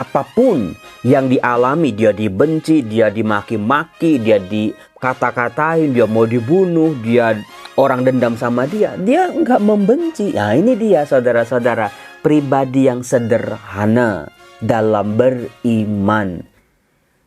apapun yang dialami, dia dibenci, dia dimaki-maki, dia dikata-katain, dia mau dibunuh, dia orang dendam sama dia nggak membenci. Nah, ini dia saudara-saudara, pribadi yang sederhana dalam beriman.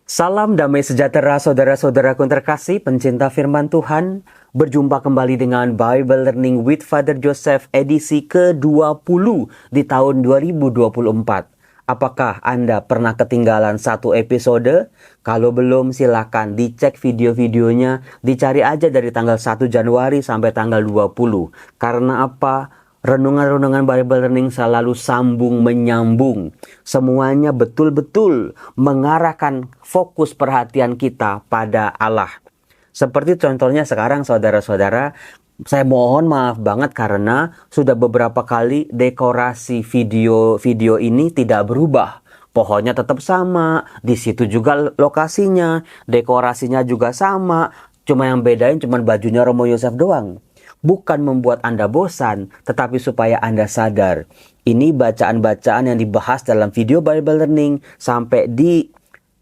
Salam damai sejahtera saudara-saudaraku yang terkasih, pencinta firman Tuhan. Berjumpa kembali dengan Bible Learning with Father Joseph edisi ke-20 di tahun 2024. Apakah Anda pernah ketinggalan satu episode? Kalau belum, silakan dicek video-videonya, dicari aja dari tanggal 1 Januari sampai tanggal 20. Karena apa? Renungan-renungan Bible Learning selalu sambung menyambung. Semuanya betul-betul mengarahkan fokus perhatian kita pada Allah. Seperti contohnya sekarang saudara-saudara, saya mohon maaf banget karena sudah beberapa kali dekorasi video ini tidak berubah. Pohonnya tetap sama, di situ juga lokasinya, dekorasinya juga sama. Cuma yang bedain cuma bajunya Romo Yosef doang. Bukan membuat Anda bosan, tetapi supaya Anda sadar. Ini bacaan-bacaan yang dibahas dalam video Bible Learning sampai di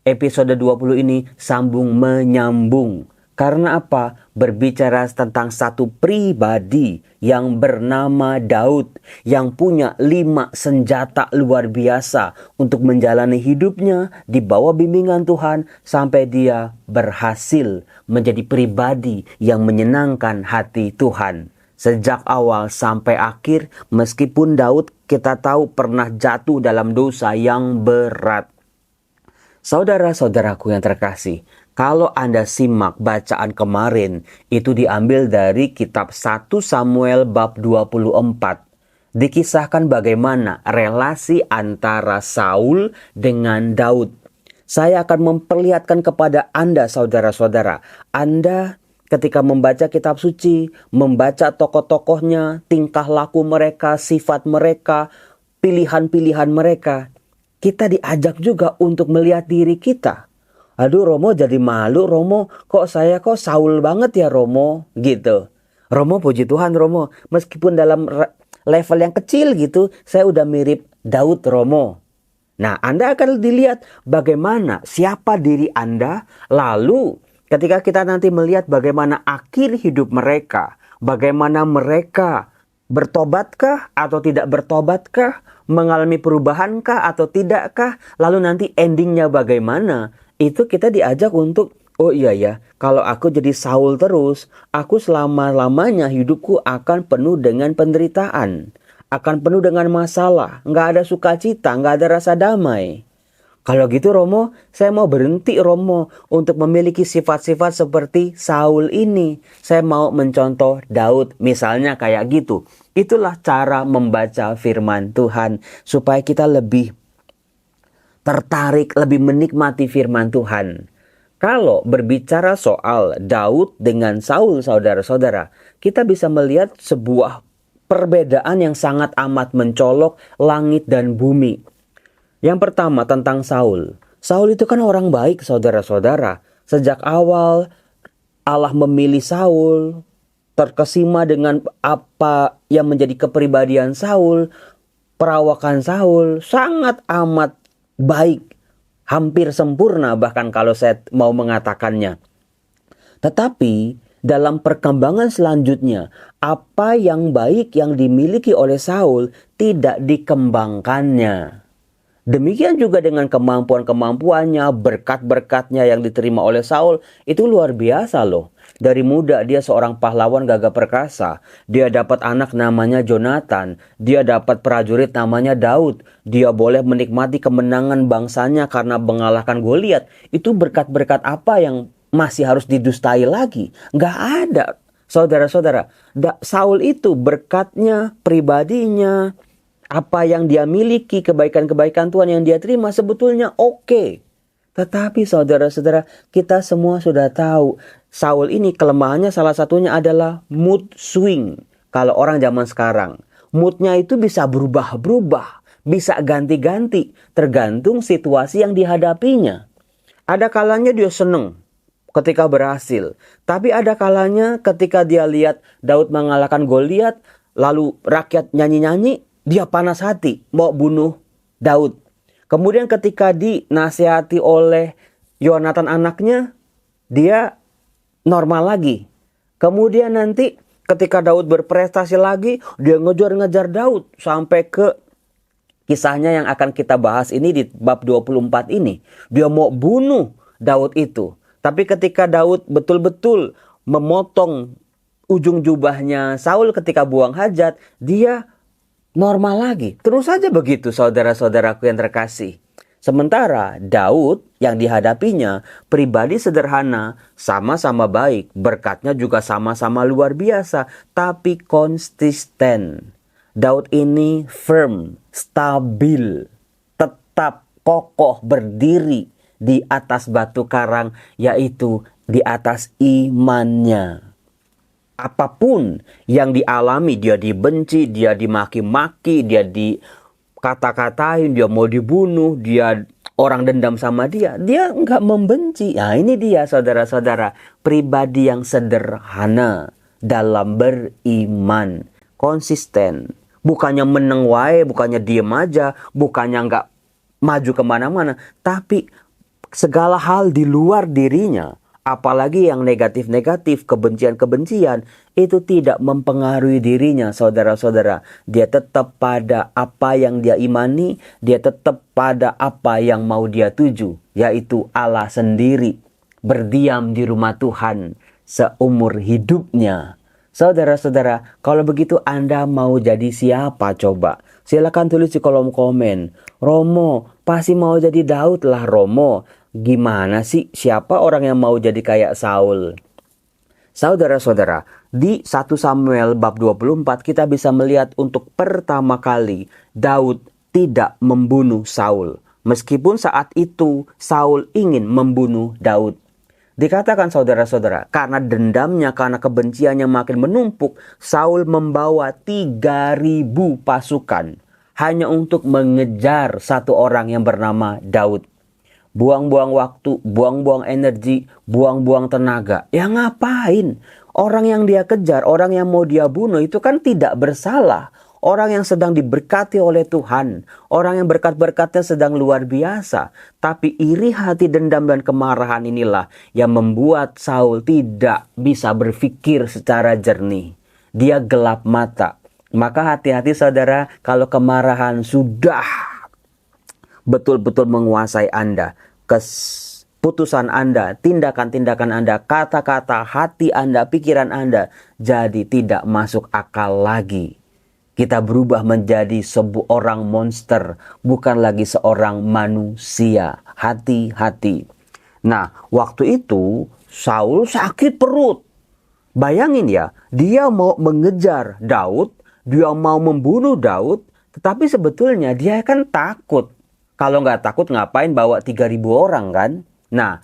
episode 20 ini sambung menyambung. Karena apa? Berbicara tentang satu pribadi yang bernama Daud, yang punya 5 senjata luar biasa untuk menjalani hidupnya di bawah bimbingan Tuhan sampai dia berhasil menjadi pribadi yang menyenangkan hati Tuhan. Sejak awal sampai akhir, meskipun Daud kita tahu pernah jatuh dalam dosa yang berat. Saudara-saudaraku yang terkasih, kalau Anda simak bacaan kemarin, itu diambil dari kitab 1 Samuel bab 24. Dikisahkan bagaimana relasi antara Saul dengan Daud. Saya akan memperlihatkan kepada Anda, saudara-saudara. Anda ketika membaca kitab suci, membaca tokoh-tokohnya, tingkah laku mereka, sifat mereka, pilihan-pilihan mereka, kita diajak juga untuk melihat diri kita. Aduh Romo jadi malu Romo, kok Saul banget ya Romo gitu. Romo puji Tuhan Romo, meskipun dalam level yang kecil gitu, saya udah mirip Daud Romo. Nah, Anda akan dilihat bagaimana siapa diri Anda, lalu ketika kita nanti melihat bagaimana akhir hidup mereka, bagaimana mereka bertobatkah atau tidak bertobatkah, mengalami perubahankah atau tidakkah, lalu nanti endingnya bagaimana, itu kita diajak untuk, oh iya ya, kalau aku jadi Saul terus, aku selama-lamanya hidupku akan penuh dengan penderitaan, akan penuh dengan masalah, nggak ada sukacita, nggak ada rasa damai. Kalau gitu Romo, saya mau berhenti Romo untuk memiliki sifat-sifat seperti Saul ini. Saya mau mencontoh Daud, misalnya kayak gitu. Itulah cara membaca firman Tuhan supaya kita lebih tertarik, lebih menikmati firman Tuhan. Kalau berbicara soal Daud dengan Saul, saudara-saudara, kita bisa melihat sebuah perbedaan yang sangat amat mencolok langit dan bumi. Yang pertama tentang Saul. Saul itu kan orang baik, saudara-saudara. Sejak awal Allah memilih Saul, terkesima dengan apa yang menjadi kepribadian Saul, perawakan Saul sangat amat baik, hampir sempurna bahkan kalau saya mau mengatakannya. Tetapi dalam perkembangan selanjutnya, apa yang baik yang dimiliki oleh Saul tidak dikembangkannya. Demikian juga dengan kemampuan-kemampuannya, berkat-berkatnya yang diterima oleh Saul, itu luar biasa loh. Dari muda dia seorang pahlawan gagah perkasa. Dia dapat anak namanya Jonathan. Dia dapat prajurit namanya Daud. Dia boleh menikmati kemenangan bangsanya karena mengalahkan Goliat. Itu berkat-berkat apa yang masih harus didustai lagi? Nggak ada. Saudara-saudara, Saul itu berkatnya, pribadinya, apa yang dia miliki, kebaikan-kebaikan Tuhan yang dia terima sebetulnya oke. Tetapi saudara-saudara, kita semua sudah tahu Saul ini kelemahannya salah satunya adalah mood swing. Kalau orang zaman sekarang, moodnya itu bisa berubah-berubah, bisa ganti-ganti tergantung situasi yang dihadapinya. Ada kalanya dia seneng ketika berhasil, tapi ada kalanya ketika dia lihat Daud mengalahkan Goliat, lalu rakyat nyanyi-nyanyi, dia panas hati mau bunuh Daud. Kemudian ketika dinasihati oleh Yonatan anaknya, dia normal lagi. Kemudian nanti ketika Daud berprestasi lagi, dia ngejar-ngejar Daud sampai ke kisahnya yang akan kita bahas ini di bab 24 ini. Dia mau bunuh Daud itu. Tapi ketika Daud betul-betul memotong ujung jubahnya Saul ketika buang hajat, dia normal lagi. Terus saja begitu, saudara-saudaraku yang terkasih. Sementara Daud yang dihadapinya pribadi sederhana, sama-sama baik, berkatnya juga sama-sama luar biasa, tapi konsisten. Daud ini firm, stabil, tetap kokoh berdiri di atas batu karang, yaitu di atas imannya. Apapun yang dialami, dia dibenci, dia dimaki-maki, dia dikata-katain, dia mau dibunuh, dia orang dendam sama dia nggak membenci. Nah, ini dia saudara-saudara, pribadi yang sederhana dalam beriman, konsisten. Bukannya meneng wae, bukannya diem aja, bukannya nggak maju kemana-mana, tapi segala hal di luar dirinya, apalagi yang negatif-negatif, kebencian-kebencian, itu tidak mempengaruhi dirinya, saudara-saudara. Dia tetap pada apa yang dia imani, dia tetap pada apa yang mau dia tuju, yaitu Allah sendiri, berdiam di rumah Tuhan seumur hidupnya. Saudara-saudara, kalau begitu Anda mau jadi siapa coba? Silakan tulis di kolom komen. Romo, pasti mau jadi Daud lah Romo. Gimana sih, siapa orang yang mau jadi kayak Saul? Saudara-saudara, di 1 Samuel bab 24 kita bisa melihat untuk pertama kali Daud tidak membunuh Saul. Meskipun saat itu Saul ingin membunuh Daud. Dikatakan saudara-saudara, karena dendamnya, karena kebenciannya makin menumpuk, Saul membawa 3.000 pasukan hanya untuk mengejar satu orang yang bernama Daud. Buang-buang waktu, buang-buang energi, buang-buang tenaga. Ya ngapain? Orang yang dia kejar, orang yang mau dia bunuh itu kan tidak bersalah. Orang yang sedang diberkati oleh Tuhan. Orang yang berkat-berkatnya sedang luar biasa. Tapi iri hati, dendam, dan kemarahan inilah yang membuat Saul tidak bisa berpikir secara jernih. Dia gelap mata. Maka hati-hati saudara, kalau kemarahan sudah betul-betul menguasai Anda, keputusan Anda, tindakan-tindakan Anda, kata-kata, hati Anda, pikiran Anda jadi tidak masuk akal lagi. Kita berubah menjadi seorang monster, bukan lagi seorang manusia. Hati-hati. Nah, waktu itu Saul sakit perut. Bayangin ya, dia mau mengejar Daud, dia mau membunuh Daud, tetapi sebetulnya dia kan takut. Kalau nggak takut ngapain bawa 3.000 orang kan? Nah,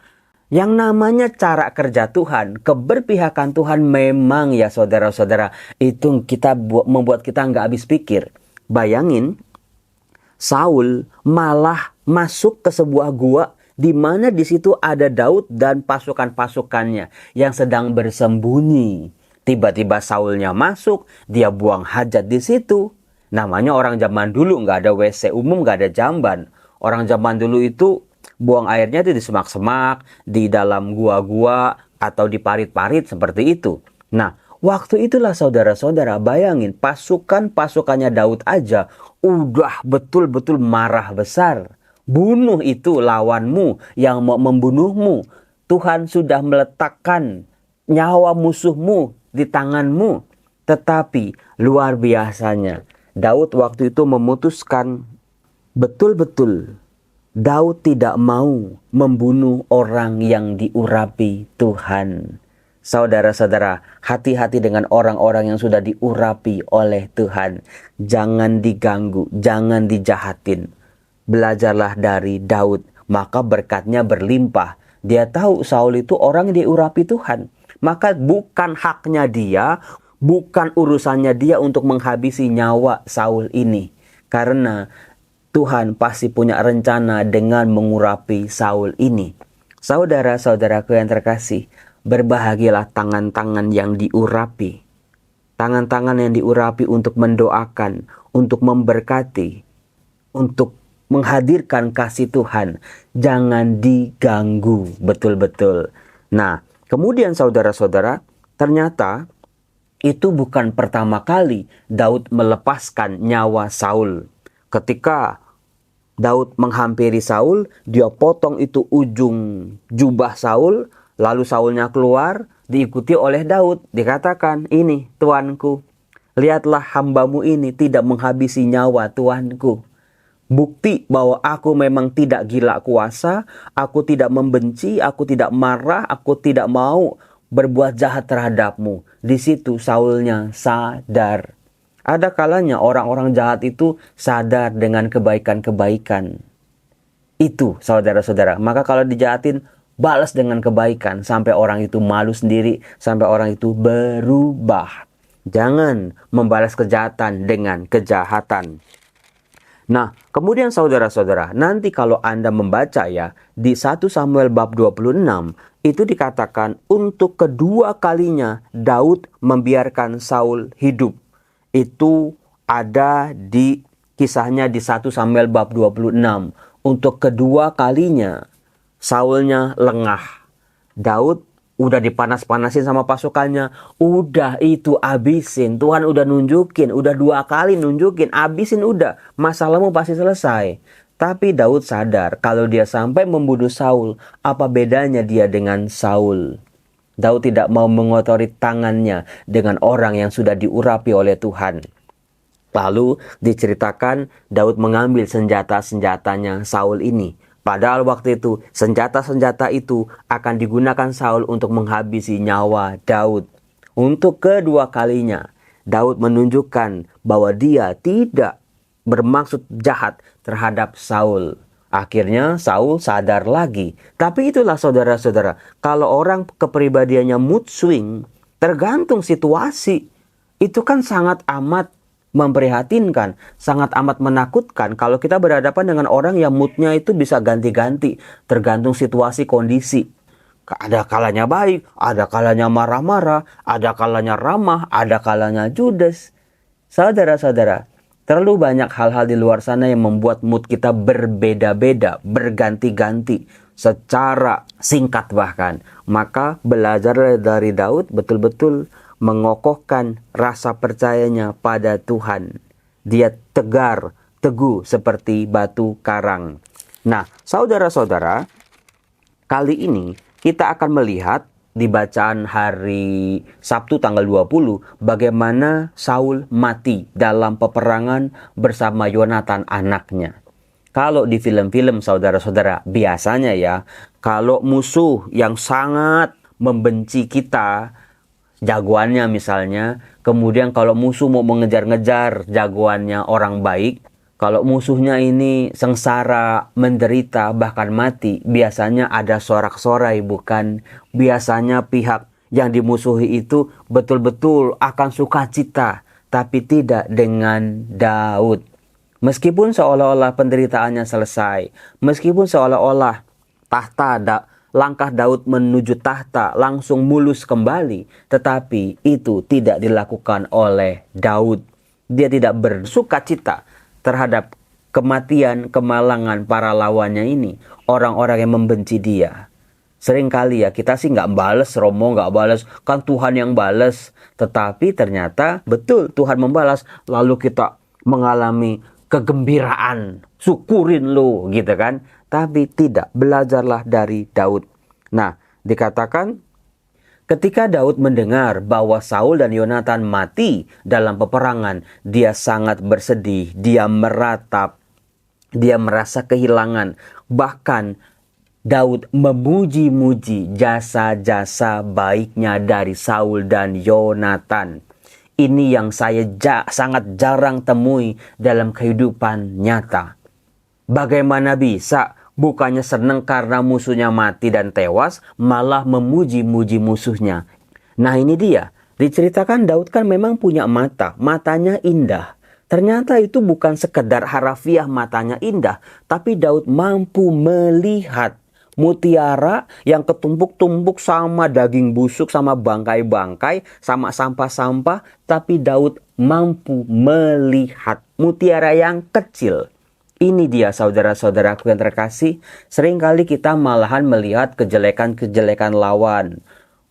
yang namanya cara kerja Tuhan, keberpihakan Tuhan memang ya saudara-saudara, itu membuat kita nggak habis pikir. Bayangin, Saul malah masuk ke sebuah gua di mana di situ ada Daud dan pasukan-pasukannya yang sedang bersembunyi. Tiba-tiba Saulnya masuk, dia buang hajat di situ. Namanya orang zaman dulu nggak ada WC umum, nggak ada jamban. Orang zaman dulu itu buang airnya itu di semak-semak, di dalam gua-gua, atau di parit-parit seperti itu. Nah, waktu itulah saudara-saudara, bayangin pasukan-pasukannya Daud aja udah betul-betul marah besar. Bunuh itu lawanmu yang mau membunuhmu. Tuhan sudah meletakkan nyawa musuhmu di tanganmu. Tetapi luar biasanya, Daud waktu itu memutuskan betul-betul Daud tidak mau membunuh orang yang diurapi Tuhan. Saudara-saudara, hati-hati dengan orang-orang yang sudah diurapi oleh Tuhan. Jangan diganggu, jangan dijahatin. Belajarlah dari Daud, maka berkatnya berlimpah. Dia tahu Saul itu orang yang diurapi Tuhan. Maka bukan haknya dia, bukan urusannya dia untuk menghabisi nyawa Saul ini. Karena Tuhan pasti punya rencana dengan mengurapi Saul ini. Saudara-saudaraku yang terkasih, berbahagialah tangan-tangan yang diurapi. Tangan-tangan yang diurapi untuk mendoakan, untuk memberkati, untuk menghadirkan kasih Tuhan. Jangan diganggu betul-betul. Nah, kemudian saudara-saudara, ternyata itu bukan pertama kali Daud melepaskan nyawa Saul. Ketika Daud menghampiri Saul, dia potong itu ujung jubah Saul, lalu Saulnya keluar, diikuti oleh Daud. Dikatakan, ini tuanku, lihatlah hambamu ini tidak menghabisi nyawa tuanku. Bukti bahwa aku memang tidak gila kuasa, aku tidak membenci, aku tidak marah, aku tidak mau berbuat jahat terhadapmu. Di situ Saulnya sadar. Ada kalanya orang-orang jahat itu sadar dengan kebaikan-kebaikan. Itu saudara-saudara. Maka kalau dijahatin, balas dengan kebaikan. Sampai orang itu malu sendiri. Sampai orang itu berubah. Jangan membalas kejahatan dengan kejahatan. Nah, kemudian saudara-saudara, nanti kalau Anda membaca ya, di 1 Samuel bab 26, itu dikatakan untuk kedua kalinya Daud membiarkan Saul hidup. Itu ada di kisahnya di 1 Samuel bab 26. Untuk kedua kalinya Saulnya lengah. Daud udah dipanas-panasin sama pasukannya. Udah itu abisin. Tuhan udah nunjukin. Udah 2 kali nunjukin. Abisin udah. Masalahmu pasti selesai. Tapi Daud sadar kalau dia sampai membunuh Saul, apa bedanya dia dengan Saul? Daud tidak mau mengotori tangannya dengan orang yang sudah diurapi oleh Tuhan. Lalu diceritakan Daud mengambil senjata-senjatanya Saul ini. Padahal waktu itu senjata-senjata itu akan digunakan Saul untuk menghabisi nyawa Daud. Untuk kedua kalinya Daud menunjukkan bahwa dia tidak bermaksud jahat terhadap Saul. Akhirnya Saul sadar lagi. Tapi itulah saudara-saudara, kalau orang kepribadiannya mood swing, tergantung situasi. Itu kan sangat amat memprihatinkan, sangat amat menakutkan kalau kita berhadapan dengan orang yang moodnya itu bisa ganti-ganti, tergantung situasi kondisi. Ada kalanya baik, ada kalanya marah-marah, ada kalanya ramah, ada kalanya judes. Saudara-saudara, terlalu banyak hal-hal di luar sana yang membuat mood kita berbeda-beda, berganti-ganti, secara singkat bahkan. Maka belajar dari Daud betul-betul mengokohkan rasa percayanya pada Tuhan. Dia tegar, teguh seperti batu karang. Nah, saudara-saudara, kali ini kita akan melihat di bacaan hari Sabtu tanggal 20 bagaimana Saul mati dalam peperangan bersama Yonatan anaknya. Kalau di film-film saudara-saudara biasanya ya, kalau musuh yang sangat membenci kita, jagoannya misalnya, kemudian kalau musuh mau mengejar-ngejar jagoannya orang baik, kalau musuhnya ini sengsara, menderita, bahkan mati, biasanya ada sorak-sorai bukan? Biasanya pihak yang dimusuhi itu betul-betul akan sukacita, tapi tidak dengan Daud. Meskipun seolah-olah penderitaannya selesai, meskipun seolah-olah langkah Daud menuju tahta langsung mulus kembali, tetapi itu tidak dilakukan oleh Daud. Dia tidak bersukacita terhadap kematian, kemalangan para lawannya ini, orang-orang yang membenci dia. Seringkali ya kita sih nggak bales, Romo nggak bales, kan Tuhan yang bales. Tetapi ternyata betul Tuhan membalas, lalu kita mengalami kegembiraan, syukurin lo gitu kan. Tapi tidak, belajarlah dari Daud. Nah, dikatakan ketika Daud mendengar bahwa Saul dan Yonatan mati dalam peperangan, dia sangat bersedih, dia meratap, dia merasa kehilangan. Bahkan Daud memuji-muji jasa-jasa baiknya dari Saul dan Yonatan. Ini yang saya sangat jarang temui dalam kehidupan nyata. Bagaimana bisa bukannya senang karena musuhnya mati dan tewas, malah memuji-muji musuhnya. Nah ini dia, diceritakan Daud kan memang punya mata, matanya indah. Ternyata itu bukan sekedar harafiah matanya indah, tapi Daud mampu melihat mutiara yang ketumpuk-tumpuk sama daging busuk, sama bangkai-bangkai, sama sampah-sampah, tapi Daud mampu melihat mutiara yang kecil. Ini dia saudara-saudaraku yang terkasih, seringkali kita malahan melihat kejelekan-kejelekan lawan,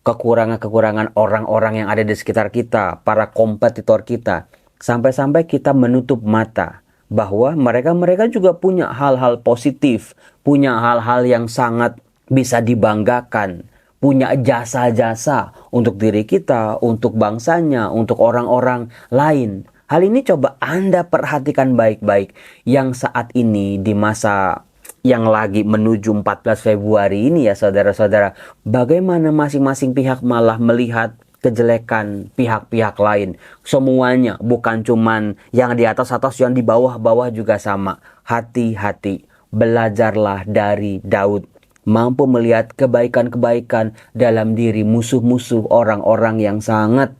kekurangan-kekurangan orang-orang yang ada di sekitar kita, para kompetitor kita, sampai-sampai kita menutup mata bahwa mereka juga punya hal-hal positif, punya hal-hal yang sangat bisa dibanggakan, punya jasa-jasa untuk diri kita, untuk bangsanya, untuk orang-orang lain. Hal ini coba Anda perhatikan baik-baik yang saat ini di masa yang lagi menuju 14 Februari ini ya saudara-saudara. Bagaimana masing-masing pihak malah melihat kejelekan pihak-pihak lain. Semuanya, bukan cuman yang di atas-atas, yang di bawah-bawah juga sama. Hati-hati, belajarlah dari Daud. Mampu melihat kebaikan-kebaikan dalam diri musuh-musuh orang-orang yang sangat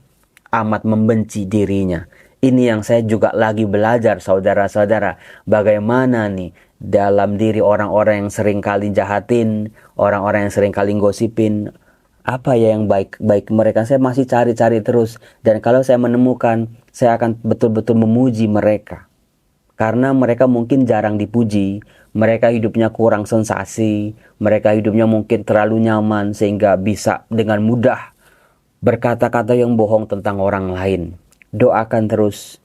amat membenci dirinya. Ini yang saya juga lagi belajar saudara-saudara. Bagaimana nih dalam diri orang-orang yang sering kali jahatin, orang-orang yang sering kali gosipin, apa ya yang baik-baik mereka. Saya masih cari-cari terus. Dan kalau saya menemukan, saya akan betul-betul memuji mereka. Karena mereka mungkin jarang dipuji, mereka hidupnya kurang sensasi, mereka hidupnya mungkin terlalu nyaman sehingga bisa dengan mudah berkata-kata yang bohong tentang orang lain. Doakan terus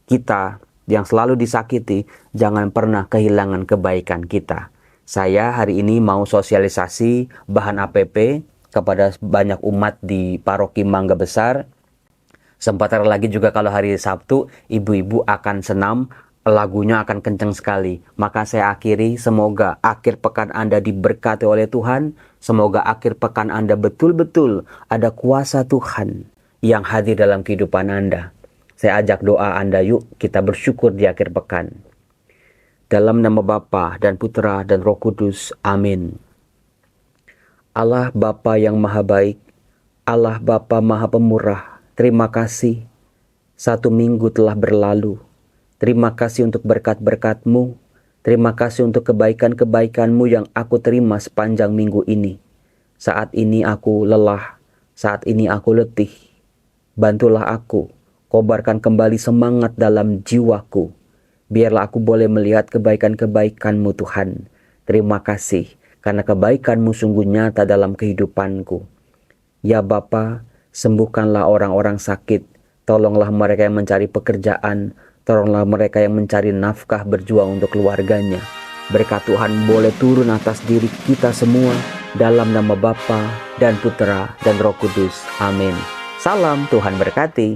kita yang selalu disakiti, jangan pernah kehilangan kebaikan kita. Saya hari ini mau sosialisasi bahan APP kepada banyak umat di Paroki Mangga Besar. Sebentar lagi juga kalau hari Sabtu, ibu-ibu akan senam, lagunya akan kenceng sekali. Maka saya akhiri, semoga akhir pekan Anda diberkati oleh Tuhan. Semoga akhir pekan Anda betul-betul ada kuasa Tuhan yang hadir dalam kehidupan Anda. Saya ajak doa Anda, yuk kita bersyukur di akhir pekan. Dalam nama Bapa dan Putra dan Roh Kudus. Amin. Allah Bapa yang maha baik, Allah Bapa maha pemurah, terima kasih. 1 minggu telah berlalu. Terima kasih untuk berkat-berkat-Mu. Terima kasih untuk kebaikan-kebaikan-Mu yang aku terima sepanjang minggu ini. Saat ini aku lelah, saat ini aku letih. Bantulah aku, kobarkan kembali semangat dalam jiwaku. Biarlah aku boleh melihat kebaikan-kebaikan-Mu Tuhan. Terima kasih, karena kebaikan-Mu sungguh nyata dalam kehidupanku. Ya Bapa, sembuhkanlah orang-orang sakit. Tolonglah mereka yang mencari pekerjaan. Tolonglah mereka yang mencari nafkah berjuang untuk keluarganya. Berkat Tuhan boleh turun atas diri kita semua. Dalam nama Bapa dan Putra dan Roh Kudus. Amin. Salam, Tuhan berkati.